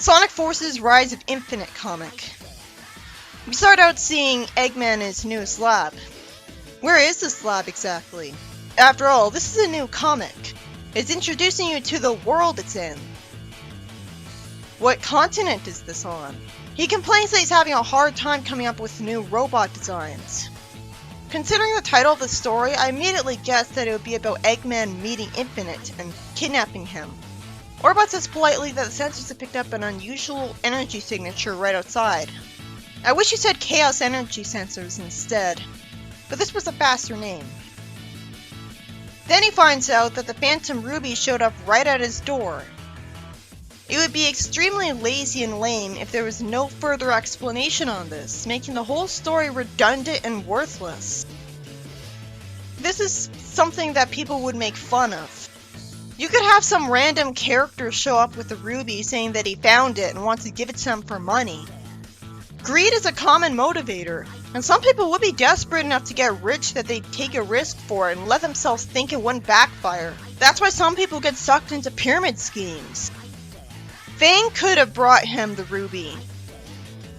Sonic Forces Rise of Infinite comic. We start out seeing Eggman in his newest lab. Where is this lab exactly? After all, this is a new comic. It's introducing you to the world it's in. What continent is this on? He complains that he's having a hard time coming up with new robot designs. Considering the title of the story, I immediately guessed that it would be about Eggman meeting Infinite and kidnapping him. Orbot says politely that the sensors have picked up an unusual energy signature right outside. I wish he said Chaos Energy Sensors instead, but this was a faster name. Then he finds out that the Phantom Ruby showed up right at his door. It would be extremely lazy and lame if there was no further explanation on this, making the whole story redundant and worthless. This is something that people would make fun of. You could have some random character show up with a ruby saying that he found it and wants to give it to him for money. Greed is a common motivator, and some people would be desperate enough to get rich that they'd take a risk for it and let themselves think it wouldn't backfire. That's why some people get sucked into pyramid schemes. Fang could have brought him the ruby.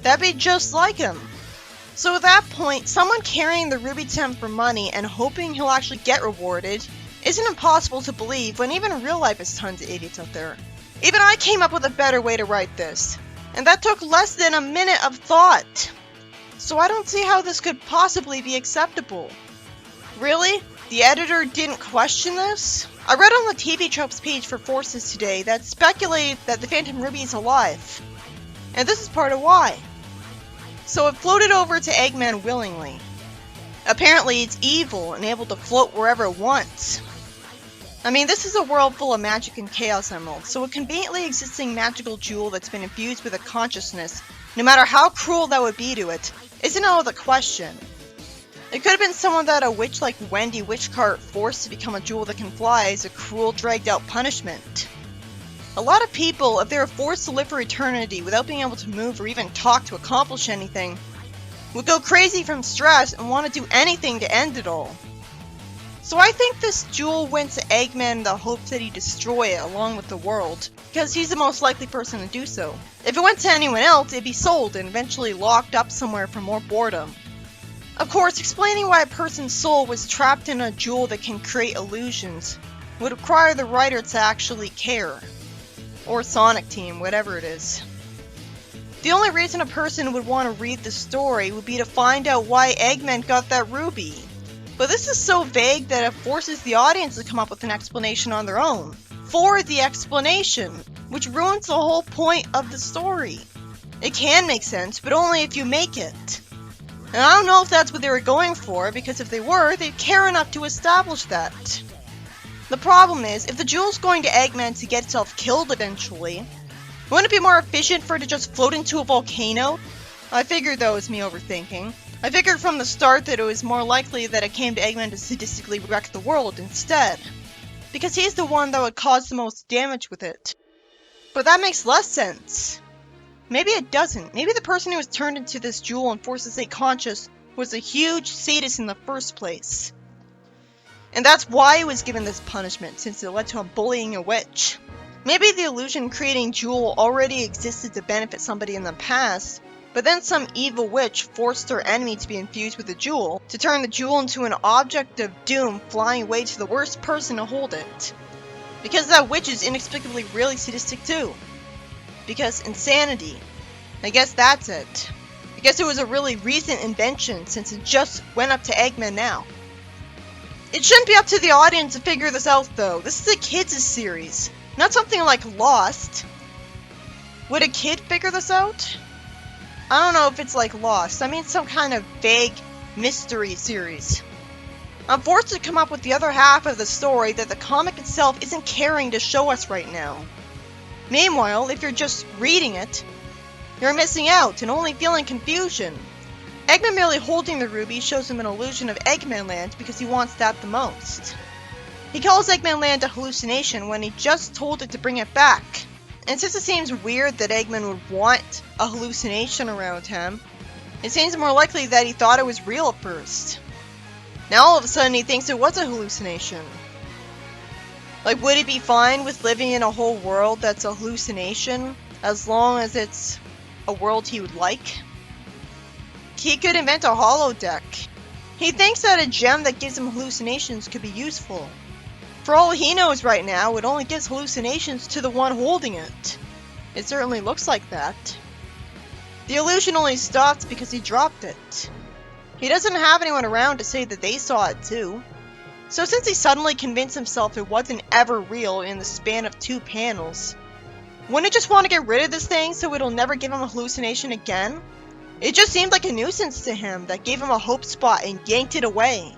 That'd be just like him. So at that point, someone carrying the ruby to him for money and hoping he'll actually get rewarded isn't impossible to believe when even in real life there's tons of idiots out there. Even I came up with a better way to write this, and that took less than a minute of thought. So I don't see how this could possibly be acceptable. Really? The editor didn't question this? I read on the TV Tropes page for Forces today that speculated that the Phantom Ruby is alive. And this is part of why. So it floated over to Eggman willingly. Apparently it's evil and able to float wherever it wants. I mean, this is a world full of magic and chaos emeralds, so a conveniently existing magical jewel that's been infused with a consciousness, no matter how cruel that would be to it, isn't out of the question. It could have been someone that a witch like Wendy Witchcart forced to become a jewel that can fly as a cruel, dragged-out punishment. A lot of people, if they were forced to live for eternity without being able to move or even talk to accomplish anything, would go crazy from stress and want to do anything to end it all. So I think this jewel went to Eggman in the hopes that he'd destroy it along with the world, because he's the most likely person to do so. If it went to anyone else, it'd be sold and eventually locked up somewhere for more boredom. Of course, explaining why a person's soul was trapped in a jewel that can create illusions would require the writer to actually care. Or Sonic Team, whatever it is. The only reason a person would want to read the story would be to find out why Eggman got that ruby. But this is so vague that it forces the audience to come up with an explanation on their own. For the explanation, which ruins the whole point of the story. It can make sense, but only if you make it. And I don't know if that's what they were going for, because if they were, they'd care enough to establish that. The problem is, if the jewel's going to Eggman to get itself killed eventually, wouldn't it be more efficient for it to just float into a volcano? I figured that was me overthinking. I figured from the start that it was more likely that it came to Eggman to sadistically wreck the world instead, because he's the one that would cause the most damage with it. But that makes less sense. Maybe it doesn't. Maybe the person who was turned into this jewel and forced to stay conscious was a huge sadist in the first place. And that's why he was given this punishment, since it led to him bullying a witch. Maybe the illusion-creating jewel already existed to benefit somebody in the past, but then some evil witch forced her enemy to be infused with the jewel, to turn the jewel into an object of doom flying away to the worst person to hold it. Because that witch is inexplicably really sadistic too. Because insanity. I guess that's it. I guess it was a really recent invention since it just went up to Eggman now. It shouldn't be up to the audience to figure this out though. This is a kids' series, not something like Lost. Would a kid figure this out? I don't know if it's like Lost. I mean some kind of vague mystery series. I'm forced to come up with the other half of the story that the comic itself isn't caring to show us right now. Meanwhile, if you're just reading it, you're missing out and only feeling confusion. Eggman merely holding the ruby shows him an illusion of Eggman Land because he wants that the most. He calls Eggman Land a hallucination when he just told it to bring it back. And since it seems weird that Eggman would want a hallucination around him, it seems more likely that he thought it was real at first. Now all of a sudden he thinks it was a hallucination. Like, would he be fine with living in a whole world that's a hallucination? as long as it's a world he would like. He could invent a holodeck. He thinks that a gem that gives him hallucinations could be useful. For all he knows right now, it only gives hallucinations to the one holding it. It certainly looks like that. The illusion only stopped because he dropped it. He doesn't have anyone around to say that they saw it too. So since he suddenly convinced himself it wasn't ever real in the span of 2 panels, wouldn't he just want to get rid of this thing so it'll never give him a hallucination again? It just seemed like a nuisance to him that gave him a hope spot and yanked it away.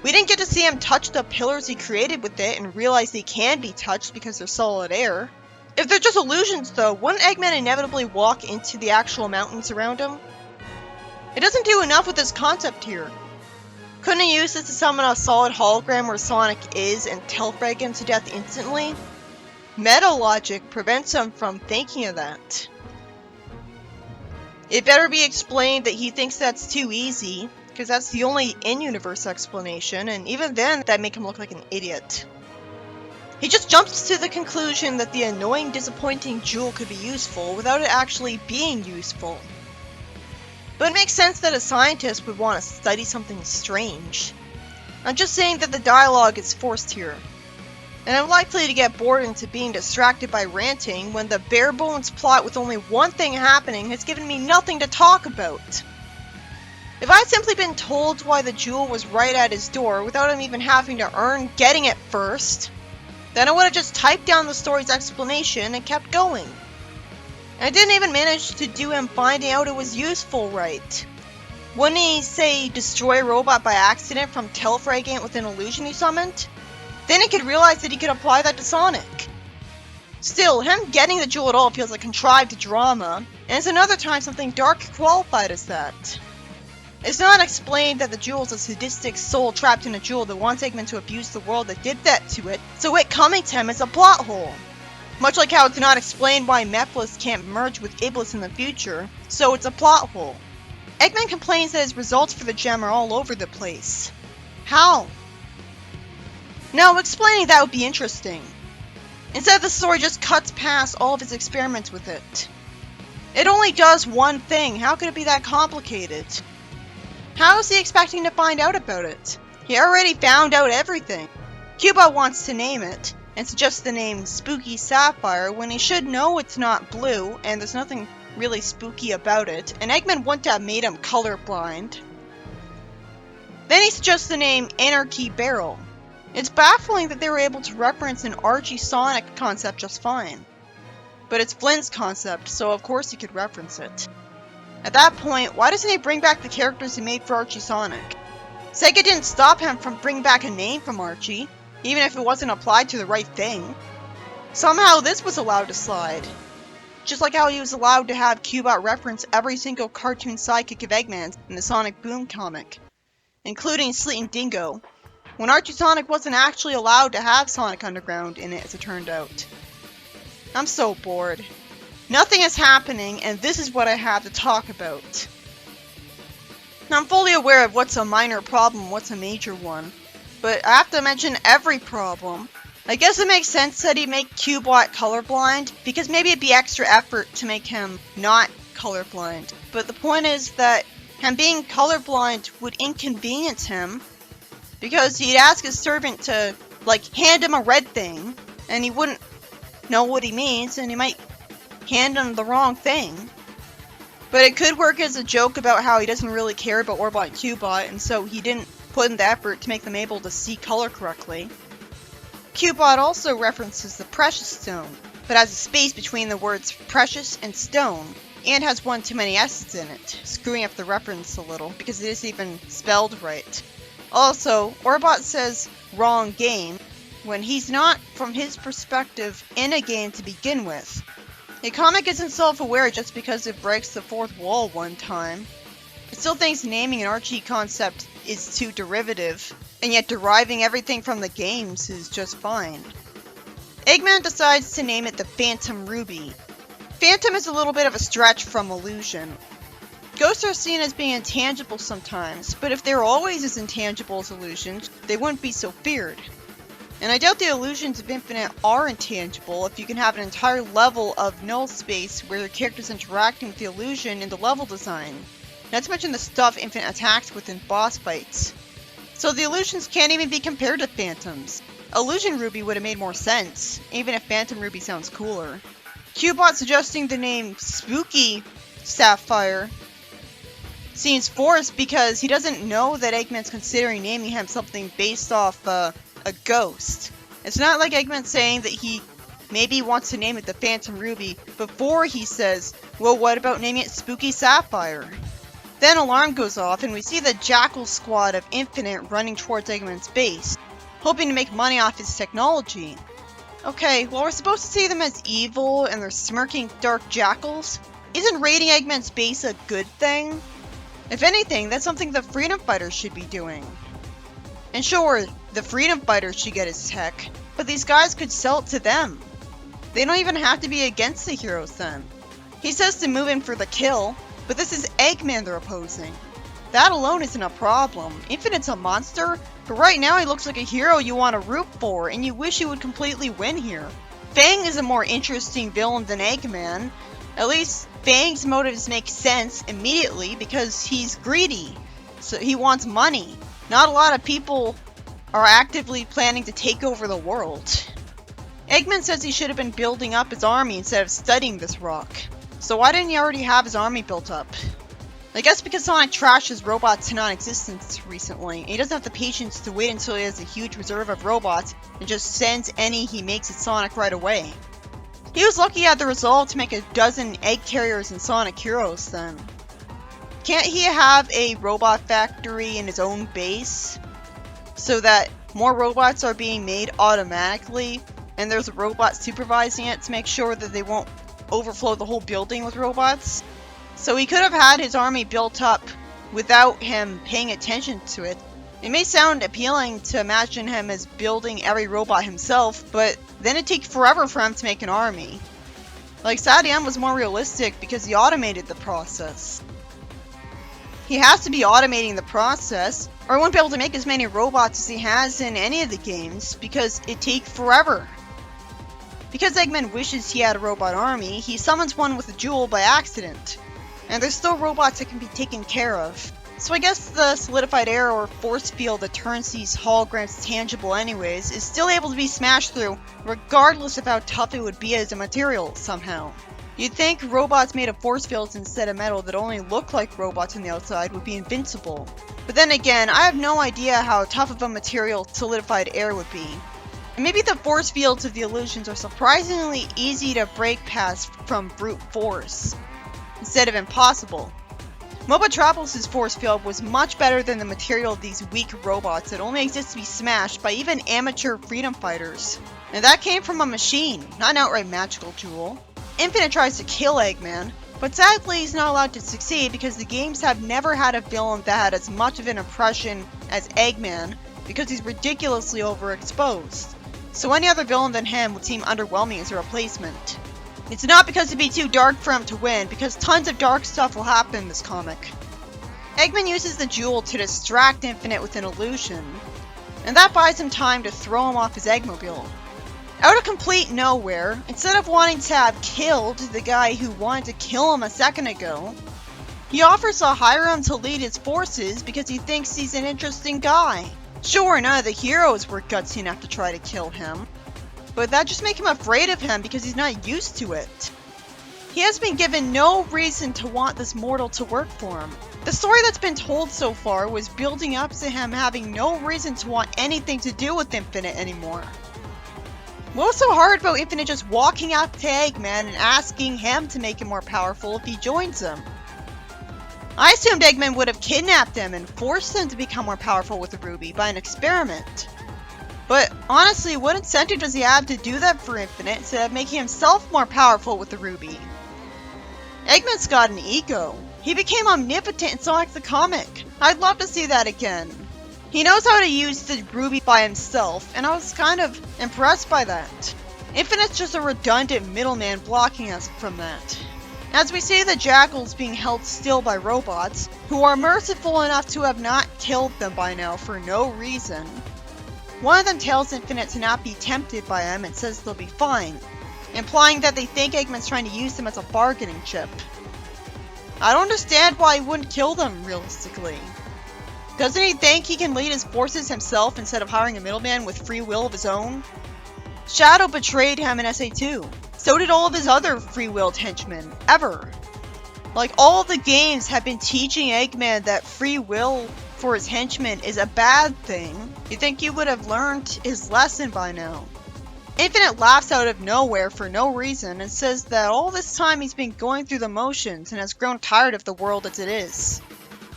We didn't get to see him touch the pillars he created with it and realize they can be touched because they're solid air. If they're just illusions though, wouldn't Eggman inevitably walk into the actual mountains around him? It doesn't do enough with this concept here. Couldn't he use this to summon a solid hologram where Sonic is and telephrase him to death instantly? Meta logic prevents him from thinking of that. It better be explained that he thinks that's too easy, because that's the only in-universe explanation, and even then, that'd make him look like an idiot. He just jumps to the conclusion that the annoying, disappointing jewel could be useful without it actually being useful. But it makes sense that a scientist would want to study something strange. I'm just saying that the dialogue is forced here. And I'm likely to get bored into being distracted by ranting when the bare bones plot with only one thing happening has given me nothing to talk about. If I'd simply been told why the jewel was right at his door without him even having to earn getting it first, then I would have just typed down the story's explanation and kept going. And I didn't even manage to do him finding out it was useful right. Wouldn't he say destroy a robot by accident from telephraging it with an illusion he summoned? Then he could realize that he could apply that to Sonic. Still, him getting the jewel at all feels like contrived drama, and it's another time something dark qualified as that. It's not explained that the jewel is a sadistic soul trapped in a jewel that wants Eggman to abuse the world that did that to it, so it coming to him is a plot hole. Much like how it's not explained why Mephiles can't merge with Iblis in the future, so it's a plot hole. Eggman complains that his results for the gem are all over the place. How? Now, explaining that would be interesting. Instead, the story just cuts past all of his experiments with it. It only does one thing. How could it be that complicated? How is he expecting to find out about it? He already found out everything. Cubot wants to name it, and suggests the name Spooky Sapphire when he should know it's not blue, and there's nothing really spooky about it, and Eggman wouldn't have made him colorblind. Then he suggests the name Anarchy Barrel. It's baffling that they were able to reference an Archie Sonic concept just fine. But it's Flynn's concept, so of course he could reference it. At that point, why doesn't he bring back the characters he made for Archie Sonic? Sega didn't stop him from bringing back a name from Archie, even if it wasn't applied to the right thing. Somehow this was allowed to slide. Just like how he was allowed to have Cubot reference every single cartoon sidekick of Eggman's in the Sonic Boom comic, including Sleet and Dingo, when Archie Sonic wasn't actually allowed to have Sonic Underground in it as it turned out. I'm so bored. Nothing is happening, and this is what I have to talk about. Now, I'm fully aware of what's a minor problem, what's a major one, but I have to mention every problem. I guess it makes sense that he'd make Cubot colorblind, because maybe it'd be extra effort to make him not colorblind. But the point is that him being colorblind would inconvenience him, because he'd ask his servant to, hand him a red thing, and he wouldn't know what he means, and he might hand him the wrong thing. But it could work as a joke about how he doesn't really care about Orbot and Cubot, and so he didn't put in the effort to make them able to see color correctly. Cubot also references the Precious Stone, but has a space between the words precious and stone, and has one too many S's in it, screwing up the reference a little, because it isn't even spelled right. Also, Orbot says wrong game, when he's not, from his perspective, in a game to begin with. A comic isn't self-aware just because it breaks the fourth wall one time. It still thinks naming an Archie concept is too derivative, and yet deriving everything from the games is just fine. Eggman decides to name it the Phantom Ruby. Phantom is a little bit of a stretch from illusion. Ghosts are seen as being intangible sometimes, but if they were always as intangible as illusions, they wouldn't be so feared. And I doubt the illusions of Infinite are intangible if you can have an entire level of null space where your character's interacting with the illusion in the level design. Not to mention the stuff Infinite attacks with in boss fights. So the illusions can't even be compared to Phantoms. Illusion Ruby would have made more sense, even if Phantom Ruby sounds cooler. Cubot suggesting the name Spooky Sapphire seems forced because he doesn't know that Eggman's considering naming him something based off a ghost. It's not like Eggman saying that he maybe wants to name it the Phantom Ruby before he says, well, what about naming it Spooky Sapphire? Then alarm goes off and we see the Jackal squad of Infinite running towards Eggman's base, hoping to make money off his technology. Okay, well, we're supposed to see them as evil and they're smirking dark jackals. Isn't raiding Eggman's base a good thing? If anything, that's something the Freedom Fighters should be doing. And sure, the Freedom Fighters should get his tech, but these guys could sell it to them. They don't even have to be against the heroes then. He says to move in for the kill, but this is Eggman they're opposing. That alone isn't a problem. Infinite's a monster, but right now he looks like a hero you want to root for, and you wish he would completely win here. Fang is a more interesting villain than Eggman. At least Fang's motives make sense immediately because he's greedy, so he wants money. Not a lot of people are actively planning to take over the world. Eggman says he should have been building up his army instead of studying this rock. So why didn't he already have his army built up? I guess because Sonic trashed his robots to non-existence recently, and he doesn't have the patience to wait until he has a huge reserve of robots and just sends any he makes at Sonic right away. He was lucky he had the resolve to make a dozen egg carriers and Sonic heroes then. Can't he have a robot factory in his own base so that more robots are being made automatically and there's a robot supervising it to make sure that they won't overflow the whole building with robots? So he could have had his army built up without him paying attention to it. It may sound appealing to imagine him as building every robot himself, but then it'd take forever for him to make an army. Like Sadiam was more realistic because he automated the process. He has to be automating the process, or he won't be able to make as many robots as he has in any of the games, because it'd take forever. Because Eggman wishes he had a robot army, he summons one with a jewel by accident. And there's still robots that can be taken care of. So I guess the solidified air or force field that turns these holograms tangible anyways is still able to be smashed through, regardless of how tough it would be as a material somehow. You'd think robots made of force fields instead of metal that only look like robots on the outside would be invincible. But then again, I have no idea how tough of a material solidified air would be. And maybe the force fields of the illusions are surprisingly easy to break past from brute force, instead of impossible. Mobatropolis' force field was much better than the material of these weak robots that only exist to be smashed by even amateur freedom fighters. And that came from a machine, not an outright magical jewel. Infinite tries to kill Eggman, but sadly he's not allowed to succeed because the games have never had a villain that had as much of an impression as Eggman because he's ridiculously overexposed. So any other villain than him would seem underwhelming as a replacement. It's not because it'd be too dark for him to win, because tons of dark stuff will happen in this comic. Eggman uses the jewel to distract Infinite with an illusion, and that buys him time to throw him off his Eggmobile. Out of complete nowhere, instead of wanting to have killed the guy who wanted to kill him a second ago, he offers to hire him to lead his forces because he thinks he's an interesting guy. Sure, none of the heroes were gutsy enough to try to kill him, but that just makes him afraid of him because he's not used to it. He has been given no reason to want this mortal to work for him. The story that's been told so far was building up to him having no reason to want anything to do with Infinite anymore. What was so hard about Infinite just walking up to Eggman and asking him to make him more powerful if he joins him? I assumed Eggman would have kidnapped him and forced him to become more powerful with the Ruby by an experiment. But honestly, what incentive does he have to do that for Infinite instead of making himself more powerful with the Ruby? Eggman's got an ego. He became omnipotent in Sonic the Comic. I'd love to see that again. He knows how to use the Ruby by himself, and I was kind of impressed by that. Infinite's just a redundant middleman blocking us from that. As we see the jackals being held still by robots, who are merciful enough to have not killed them by now for no reason. One of them tells Infinite to not be tempted by him and says they'll be fine, implying that they think Eggman's trying to use them as a bargaining chip. I don't understand why he wouldn't kill them, realistically. Doesn't he think he can lead his forces himself instead of hiring a middleman with free will of his own? Shadow betrayed him in SA2. So did all of his other free-willed henchmen, ever. Like, all of the games have been teaching Eggman that free will for his henchmen is a bad thing. You'd think he would have learned his lesson by now. Infinite laughs out of nowhere for no reason and says that all this time he's been going through the motions and has grown tired of the world as it is.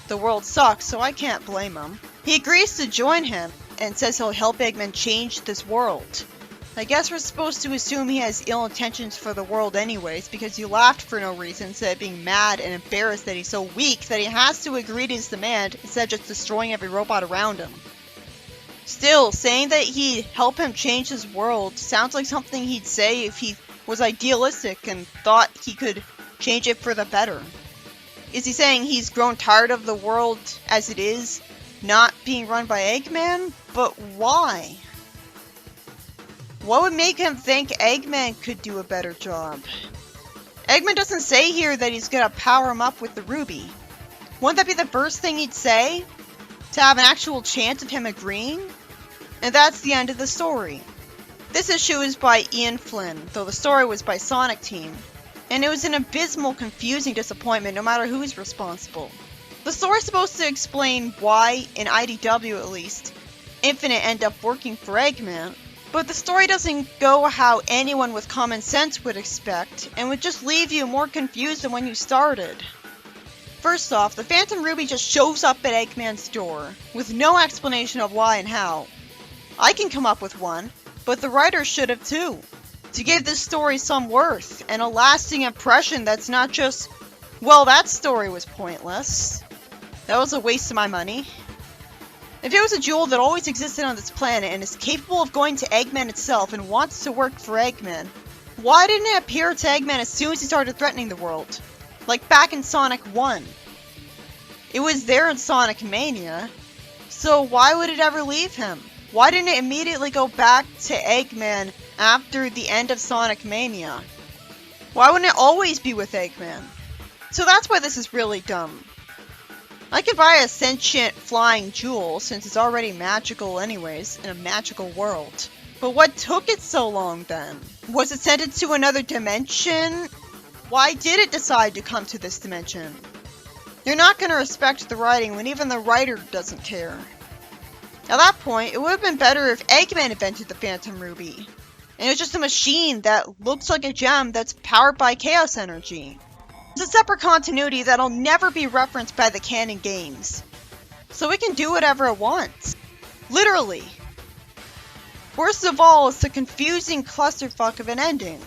The world sucks, so I can't blame him. He agrees to join him and says he'll help Eggman change this world. I guess we're supposed to assume he has ill intentions for the world anyways, because he laughed for no reason instead of being mad and embarrassed that he's so weak that he has to agree to his demand instead of just destroying every robot around him. Still, saying that he'd help him change his world sounds like something he'd say if he was idealistic and thought he could change it for the better. Is he saying he's grown tired of the world as it is, not being run by Eggman? But why? What would make him think Eggman could do a better job? Eggman doesn't say here that he's gonna power him up with the ruby. Wouldn't that be the first thing he'd say? To have an actual chance of him agreeing? And that's the end of the story. This issue is by Ian Flynn, though the story was by Sonic Team. And it was an abysmal, confusing disappointment no matter who's responsible. The story's supposed to explain why, in IDW at least, Infinite ended up working for Eggman, but the story doesn't go how anyone with common sense would expect, and would just leave you more confused than when you started. First off, the Phantom Ruby just shows up at Eggman's door, with no explanation of why and how. I can come up with one, but the writers should have too, to give this story some worth, and a lasting impression that's not just, well, that story was pointless. That was a waste of my money. If it was a jewel that always existed on this planet and is capable of going to Eggman itself and wants to work for Eggman, why didn't it appear to Eggman as soon as he started threatening the world? Like back in Sonic 1. It was there in Sonic Mania, so why would it ever leave him? Why didn't it immediately go back to Eggman after the end of Sonic Mania? Why wouldn't it always be with Eggman? So that's why this is really dumb. I could buy a sentient flying jewel since it's already magical anyways, in a magical world. But what took it so long then? Was it sent into another dimension? Why did it decide to come to this dimension? You're not going to respect the writing when even the writer doesn't care. At that point, it would have been better if Eggman invented the Phantom Ruby. And it was just a machine that looks like a gem that's powered by chaos energy. It's a separate continuity that'll never be referenced by the canon games. So it can do whatever it wants. Literally. Worst of all is the confusing clusterfuck of an ending.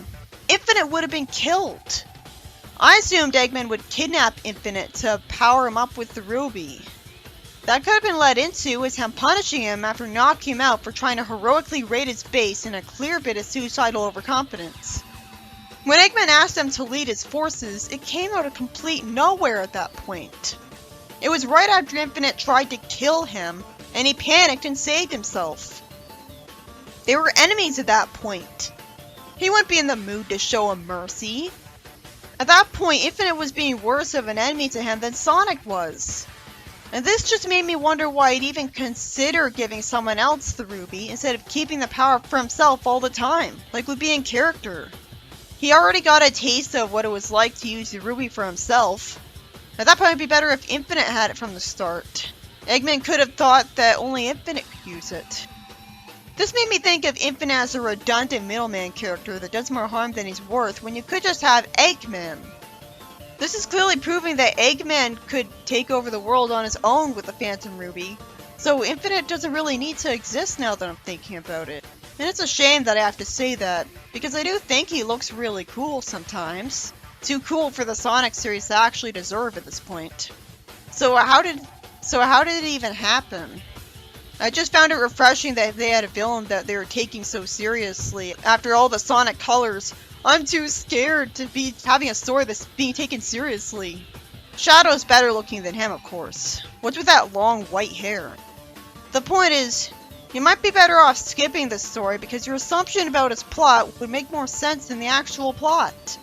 Infinite would have been killed. I assumed Eggman would kidnap Infinite to power him up with the ruby. That could have been led into as him punishing him after knocking him out for trying to heroically raid his base in a clear bit of suicidal overconfidence. When Eggman asked him to lead his forces, it came out of complete nowhere at that point. It was right after Infinite tried to kill him, and he panicked and saved himself. They were enemies at that point. He wouldn't be in the mood to show him mercy. At that point, Infinite was being worse of an enemy to him than Sonic was. And this just made me wonder why he'd even consider giving someone else the ruby instead of keeping the power for himself all the time, like would be in character. He already got a taste of what it was like to use the ruby for himself. At that point, it'd be better if Infinite had it from the start. Eggman could have thought that only Infinite could use it. This made me think of Infinite as a redundant middleman character that does more harm than he's worth when you could just have Eggman. This is clearly proving that Eggman could take over the world on his own with the Phantom Ruby, so Infinite doesn't really need to exist now that I'm thinking about it. And it's a shame that I have to say that, because I do think he looks really cool sometimes. Too cool for the Sonic series to actually deserve at this point. So how did it even happen? I just found it refreshing that they had a villain that they were taking so seriously. After all the Sonic colors, I'm too scared to be having a story that's being taken seriously. Shadow's better looking than him, of course. What's with that long white hair? The point is, You might be better off skipping this story because your assumption about its plot would make more sense than the actual plot.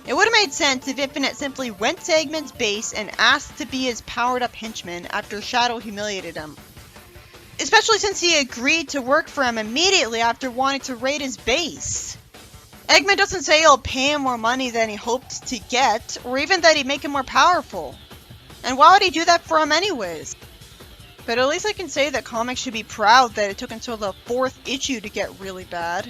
It would have made sense if Infinite simply went to Eggman's base and asked to be his powered-up henchman after Shadow humiliated him. Especially since he agreed to work for him immediately after wanting to raid his base. Eggman doesn't say he'll pay him more money than he hoped to get, or even that he'd make him more powerful. And why would he do that for him anyways? But at least I can say that comics should be proud that it took until the 4th issue to get really bad.